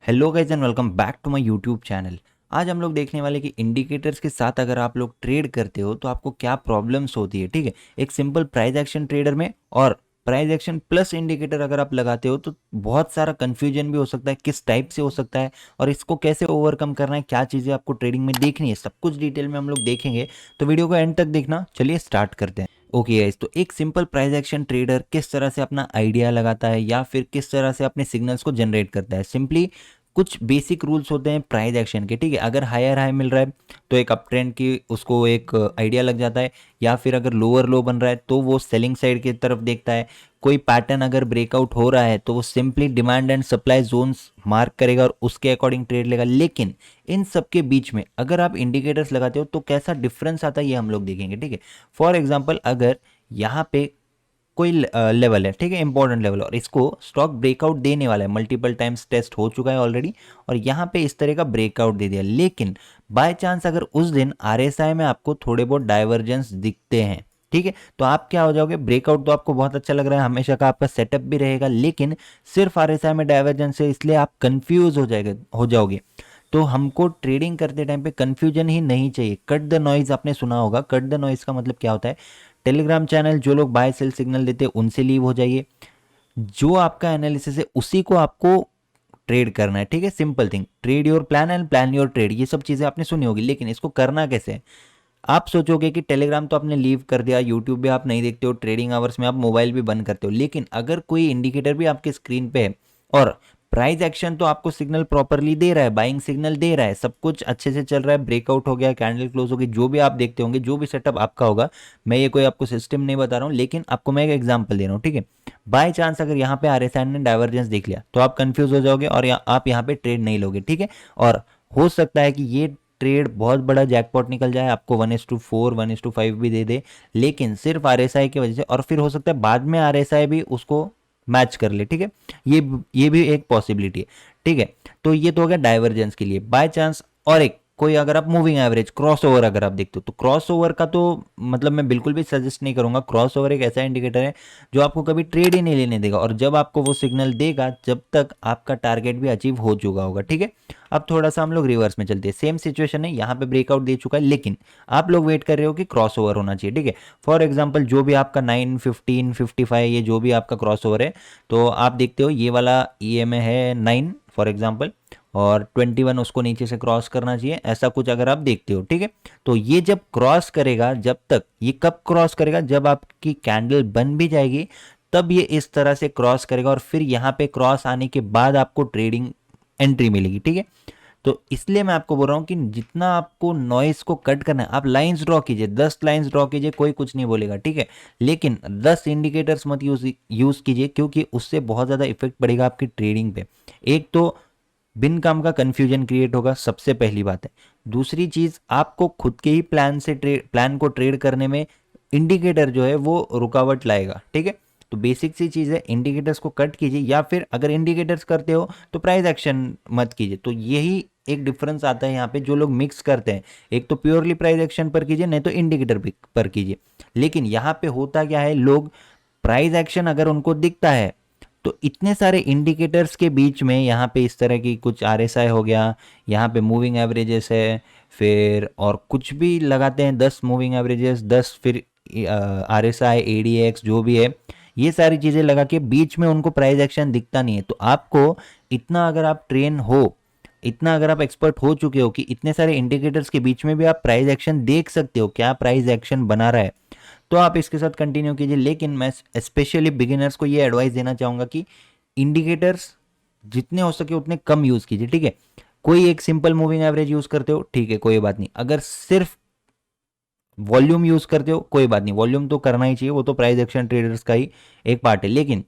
Hello guys and welcome back to my YouTube channel. आज हम लोग देखने वाले कि इंडिकेटर्स के साथ अगर आप लोग ट्रेड करते हो तो आपको क्या प्रॉब्लम्स होती है। ठीक है, एक सिंपल प्राइस एक्शन ट्रेडर में और प्राइस एक्शन प्लस इंडिकेटर अगर आप लगाते हो तो बहुत सारा कंफ्यूजन भी हो सकता है, किस टाइप से हो सकता है और इसको कैसे ओवरकम करना है, क्या चीज़ें आपको ट्रेडिंग में देखनी है, सब कुछ डिटेल में हम लोग देखेंगे। तो वीडियो को एंड तक देखना। चलिए स्टार्ट करते हैं। ओके गाइस, तो एक सिंपल प्राइस एक्शन ट्रेडर किस तरह से अपना आइडिया लगाता है या फिर किस तरह से अपने सिग्नल्स को जनरेट करता है। सिंपली कुछ बेसिक रूल्स होते हैं प्राइस एक्शन के। ठीक है, अगर हायर हाई मिल रहा है तो एक अप ट्रेंड की उसको एक आइडिया लग जाता है, या फिर अगर लोअर लो बन रहा है तो वो सेलिंग साइड की तरफ देखता है। कोई पैटर्न अगर ब्रेकआउट हो रहा है तो वो simply demand and supply zones mark करेगा और उसके अकॉर्डिंग ट्रेड लेगा। लेकिन इन सब के बीच में अगर आप इंडिकेटर्स लगाते हो तो कैसा डिफरेंस आता है ये हम लोग देखेंगे। ठीक है, फॉर एग्जाम्पल अगर यहाँ पे कोई लेवल है, ठीक है, इंपॉर्टेंट लेवल, और इसको स्टॉक ब्रेकआउट देने वाला है, मल्टीपल टाइम्स टेस्ट हो चुका है ऑलरेडी, और यहाँ पे इस तरह का ब्रेकआउट दे दिया। लेकिन बाय चांस अगर उस दिन आरएसआई में आपको थोड़े बहुत डाइवर्जेंस दिखते हैं, ठीक है, तो आप क्या हो जाओगे, ब्रेकआउट तो आपको बहुत अच्छा लग रहा है, हमेशा का आपका सेटअप भी रहेगा, लेकिन सिर्फ आरएसआई में डाइवर्जेंस है इसलिए आप कंफ्यूज हो जाओगे। तो हमको ट्रेडिंग करते टाइम पे कंफ्यूजन ही नहीं चाहिए। कट द नॉइज आपने सुना होगा, कट द नॉइज का मतलब क्या होता है, टेलीग्राम चैनल जो लोग बाय सेल सिग्नल देते हैं उनसे लीव हो जाइए। जो आपका एनालिसिस है उसी को आपको ट्रेड करना है। ठीक है, simple thing, trade your plan and plan your trade, ये सब चीज़ें आपने सुनी होगी, लेकिन इसको करना कैसे है। आप सोचोगे कि टेलीग्राम तो आपने लीव कर दिया, यूट्यूब भी आप नहीं देखते हो, ट्रेडिंग आवर्स में आप मोबाइल भी बंद करते हो, लेकिन अगर कोई इंडिकेटर भी आपके स्क्रीन पे है और प्राइस एक्शन तो आपको सिग्नल प्रॉपरली दे रहा है, बाइंग सिग्नल दे रहा है, सब कुछ अच्छे से चल रहा है, ब्रेकआउट हो गया, कैंडल क्लोज हो गई, जो भी आप देखते होंगे, जो भी सेटअप आपका होगा, मैं ये कोई आपको सिस्टम नहीं बता रहा हूँ, लेकिन आपको मैं एक एग्जांपल दे रहा हूँ। ठीक है, बाय चांस अगर यहाँ पे आरएसआई ने डाइवर्जेंस देख लिया तो आप कंफ्यूज हो जाओगे और आप यहाँ पे ट्रेड नहीं लोगे। ठीक है, और हो सकता है कि ये ट्रेड बहुत बड़ा जैकपॉट निकल जाए, आपको 1:4 1:5 भी दे दे, लेकिन सिर्फ आरएसआई की वजह से, और फिर हो सकता है बाद में आरएसआई भी उसको मैच कर ले। ठीक है, ये भी एक पॉसिबिलिटी है। ठीक है, तो ये तो हो गया डाइवर्जेंस के लिए बाय चांस। और एक कोई अगर आप मूविंग एवरेज क्रॉस ओवर अगर आप देखते हो तो क्रॉस ओवर का तो मतलब मैं बिल्कुल भी सजेस्ट नहीं करूंगा। क्रॉस ओवर एक ऐसा इंडिकेटर है जो आपको कभी ट्रेड ही नहीं लेने देगा, और जब आपको वो सिग्नल देगा जब तक आपका टारगेट भी अचीव हो चुका होगा। ठीक है, अब थोड़ा सा हम लोग रिवर्स में चलते हैं। सेम सिचुएशन है, यहाँ पे ब्रेकआउट दे चुका है, लेकिन आप लोग वेट कर रहे हो कि क्रॉस ओवर होना चाहिए। ठीक है, फॉर एग्जाम्पल जो भी आपका 9 15 55, ये जो भी आपका क्रॉस ओवर है, तो आप देखते हो ये वाला ईएमए है 9 फॉर एग्जाम्पल, और 21 उसको नीचे से क्रॉस करना चाहिए, ऐसा कुछ अगर आप देखते हो। ठीक है, तो ये जब क्रॉस करेगा, जब तक ये कब क्रॉस करेगा, जब आपकी कैंडल बन भी जाएगी तब ये इस तरह से क्रॉस करेगा, और फिर यहाँ पे क्रॉस आने के बाद आपको ट्रेडिंग एंट्री मिलेगी। ठीक है, तो इसलिए मैं आपको बोल रहा हूँ कि जितना आपको नॉइस को कट करना है, आप लाइंस ड्रॉ कीजिए, 10 लाइंस ड्रॉ कीजिए, कोई कुछ नहीं बोलेगा। ठीक है, लेकिन 10 इंडिकेटर्स मत यूज कीजिए, क्योंकि उससे बहुत ज़्यादा इफेक्ट पड़ेगा आपकी ट्रेडिंग पे। एक तो बिन काम का कंफ्यूजन क्रिएट होगा, सबसे पहली बात है। दूसरी चीज़, आपको खुद के ही प्लान को ट्रेड करने में इंडिकेटर जो है वो रुकावट लाएगा। ठीक है, तो बेसिक सी चीज़ है, इंडिकेटर्स को कट कीजिए, या फिर अगर इंडिकेटर्स करते हो तो प्राइस एक्शन मत कीजिए। तो यही एक डिफरेंस आता है यहाँ पे, जो लोग मिक्स करते हैं, एक तो प्योरली प्राइस एक्शन पर कीजिए, नहीं तो इंडिकेटर पर कीजिए। लेकिन यहाँ पे होता क्या है, लोग प्राइस एक्शन अगर उनको दिखता है तो इतने सारे इंडिकेटर्स के बीच में यहाँ पे इस तरह की कुछ आरएसआई हो गया, यहाँ पे मूविंग एवरेजेस है, फिर और कुछ भी लगाते हैं, 10 मूविंग एवरेजेस, 10 फिर आरएसआई एडीएक्स जो भी है, ये सारी चीज़ें लगा के बीच में उनको प्राइस एक्शन दिखता नहीं है। तो आपको इतना अगर आप ट्रेन हो, इतना अगर आप एक्सपर्ट हो चुके हो कि इतने सारे इंडिकेटर्स के बीच में भी आप प्राइस एक्शन देख सकते हो, क्या प्राइस एक्शन बना रहा है, तो आप इसके साथ कंटिन्यू कीजिए। लेकिन मैं स्पेशली बिगिनर्स को ये एडवाइस देना चाहूँगा कि इंडिकेटर्स जितने हो सके उतने कम यूज़ कीजिए। ठीक है, कोई एक सिंपल मूविंग एवरेज यूज़ करते हो, ठीक है, कोई बात नहीं। अगर सिर्फ वॉल्यूम यूज़ करते हो, कोई बात नहीं, वॉल्यूम तो करना ही चाहिए, वो तो प्राइस एक्शन ट्रेडर्स का ही एक पार्ट है। लेकिन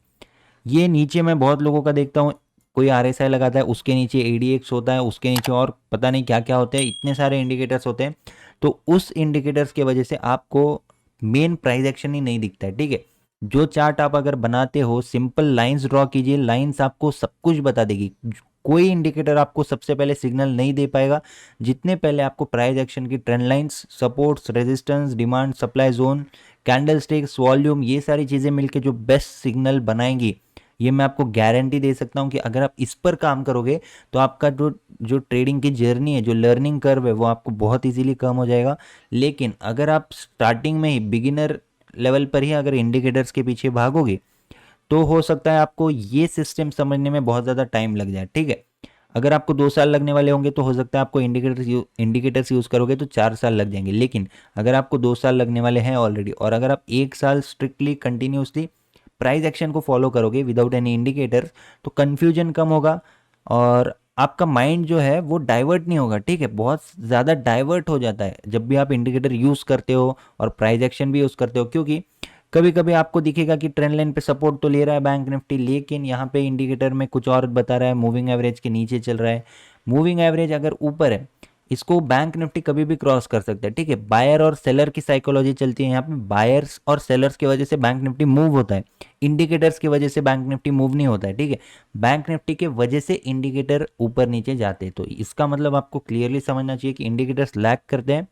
ये नीचे मैं बहुत लोगों का देखता हूँ, कोई आरएसआई लगाता है, उसके नीचे एडीएक्स होता है, उसके नीचे और पता नहीं क्या क्या होते हैं, इतने सारे इंडिकेटर्स होते हैं, तो उस इंडिकेटर्स की वजह से आपको मेन प्राइस एक्शन ही नहीं दिखता है। ठीक है, जो चार्ट आप अगर बनाते हो, सिंपल लाइंस ड्रॉ कीजिए, लाइंस आपको सब कुछ बता देगी। कोई इंडिकेटर आपको सबसे पहले सिग्नल नहीं दे पाएगा जितने पहले आपको प्राइस एक्शन की trend lines, supports, resistance, demand, supply zone, candle sticks, volume, ये सारी चीज़ें मिलके जो बेस्ट सिग्नल बनाएंगी ये मैं आपको गारंटी दे सकता हूँ कि अगर आप इस पर काम करोगे तो आपका जो जो ट्रेडिंग की जर्नी है, जो लर्निंग कर्व है, वो आपको बहुत इजीली कम हो जाएगा। लेकिन अगर आप स्टार्टिंग में ही बिगिनर लेवल पर ही अगर इंडिकेटर्स के पीछे भागोगे तो हो सकता है आपको ये सिस्टम समझने में बहुत ज़्यादा टाइम लग जाए, ठीक है। अगर आपको 2 साल लगने वाले होंगे तो हो सकता है आपको इंडिकेटर्स यूज़ करोगे तो 4 साल लग जाएंगे। लेकिन अगर आपको 2 साल लगने वाले हैं ऑलरेडी, और अगर आप 1 साल स्ट्रिक्टली कंटिन्यूसली प्राइस एक्शन को फॉलो करोगे विदाउट एनी इंडिकेटर्स, तो कन्फ्यूजन कम होगा और आपका माइंड जो है वो डाइवर्ट नहीं होगा, ठीक है। बहुत ज़्यादा डाइवर्ट हो जाता है जब भी आप इंडिकेटर यूज़ करते हो और प्राइस एक्शन भी यूज़ करते हो, क्योंकि कभी कभी आपको दिखेगा कि ट्रेंड लाइन पे सपोर्ट तो ले रहा है बैंक निफ्टी, लेकिन यहाँ पे इंडिकेटर में कुछ और बता रहा है, मूविंग एवरेज के नीचे चल रहा है। मूविंग एवरेज अगर ऊपर है, इसको बैंक निफ्टी कभी भी क्रॉस कर सकता है, ठीक है। बायर और सेलर की साइकोलॉजी चलती है यहाँ पे, बायर्स और सेलर्स की वजह से बैंक निफ्टी मूव होता है, इंडिकेटर्स की वजह से बैंक निफ्टी मूव नहीं होता है, ठीक है। बैंक निफ्टी के वजह से इंडिकेटर ऊपर नीचे जाते हैं, तो इसका मतलब आपको क्लियरली समझना चाहिए कि इंडिकेटर्स लैग करते हैं।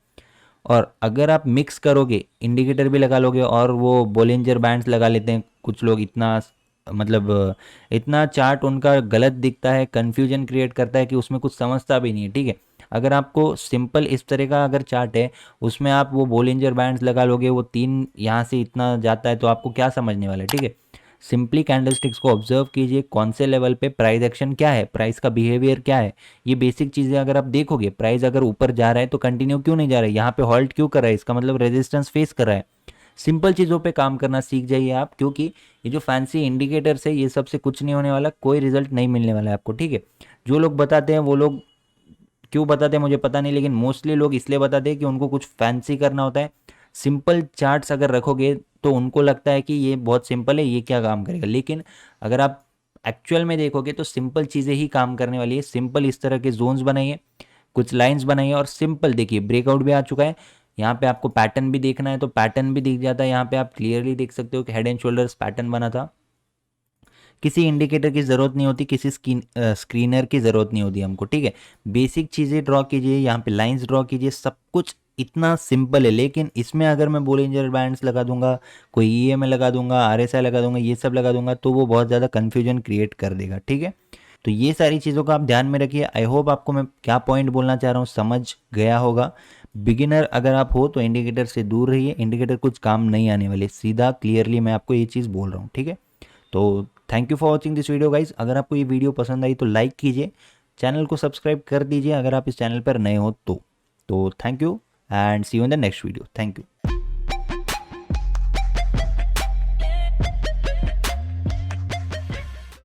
और अगर आप मिक्स करोगे, इंडिकेटर भी लगा लोगे और वो बोलिंजर बैंड्स लगा लेते हैं कुछ लोग, इतना मतलब इतना चार्ट उनका गलत दिखता है, कन्फ्यूजन क्रिएट करता है कि उसमें कुछ समझता भी नहीं है, ठीक है। अगर आपको सिंपल इस तरह का अगर चार्ट है, उसमें आप वो बोलिंजर बैंड्स लगा लोगे, वो 3 यहाँ से इतना जाता है, तो आपको क्या समझने वाला है, ठीक है। सिंपली कैंडलस्टिक्स को ऑब्जर्व कीजिए, कौन से लेवल पे प्राइस एक्शन क्या है, प्राइस का बिहेवियर क्या है, ये बेसिक चीज़ें अगर आप देखोगे, प्राइस अगर ऊपर जा रहा है तो कंटिन्यू क्यों नहीं जा रहा है, यहाँ पे हॉल्ट क्यों कर रहा है, इसका मतलब रेजिस्टेंस फेस कर रहा है। सिंपल चीज़ों पे काम करना सीख जाइए आप, क्योंकि ये जो फैंसी इंडिकेटर्स है ये सबसे कुछ नहीं होने वाला, कोई रिजल्ट नहीं मिलने वाला है आपको, ठीक है। जो लोग बताते हैं वो लोग क्यों बताते हैं मुझे पता नहीं, लेकिन मोस्टली लोग इसलिए बताते हैं कि उनको कुछ फैंसी करना होता है। सिंपल चार्ट्स अगर रखोगे तो उनको लगता है कि ये बहुत सिंपल है, ये क्या काम करेगा, लेकिन अगर आप एक्चुअल में देखोगे तो सिंपल चीज़ें ही काम करने वाली है। सिंपल इस तरह के जोन्स बनाइए, कुछ लाइंस बनाइए, और सिंपल देखिए ब्रेकआउट भी आ चुका है। यहाँ पे आपको पैटर्न भी देखना है तो पैटर्न भी दिख जाता है, यहाँ पे आप क्लियरली देख सकते हो कि हेड एंड शोल्डर्स पैटर्न बना था। किसी इंडिकेटर की ज़रूरत नहीं होती, किसी स्क्रीनर की ज़रूरत नहीं होती हमको, ठीक है। बेसिक चीज़ें ड्रॉ कीजिए, यहाँ पे लाइंस ड्रॉ कीजिए, सब कुछ इतना सिंपल है। लेकिन इसमें अगर मैं बोलिंजर बैंड्स लगा दूंगा, कोई ईएमए लगा दूंगा, आरएसआई लगा दूंगा, ये सब लगा दूंगा, तो वो बहुत ज़्यादा कन्फ्यूजन क्रिएट कर देगा, ठीक है। तो ये सारी चीज़ों का आप ध्यान में रखिए। आई होप आपको मैं क्या पॉइंट बोलना चाह रहा हूँ समझ गया होगा। बिगिनर अगर आप हो तो इंडिकेटर से दूर रहिए, इंडिकेटर कुछ काम नहीं आने वाले, सीधा क्लियरली मैं आपको ये चीज़ बोल रहा हूँ, ठीक है। तो thank you for watching this video guys. अगर आपको ये वीडियो पसंद आई तो लाइक कीजिए, चैनल को सब्सक्राइब कर दीजिए अगर आप इस चैनल पर नए हो तो thank you and see you in the next video. Thank you.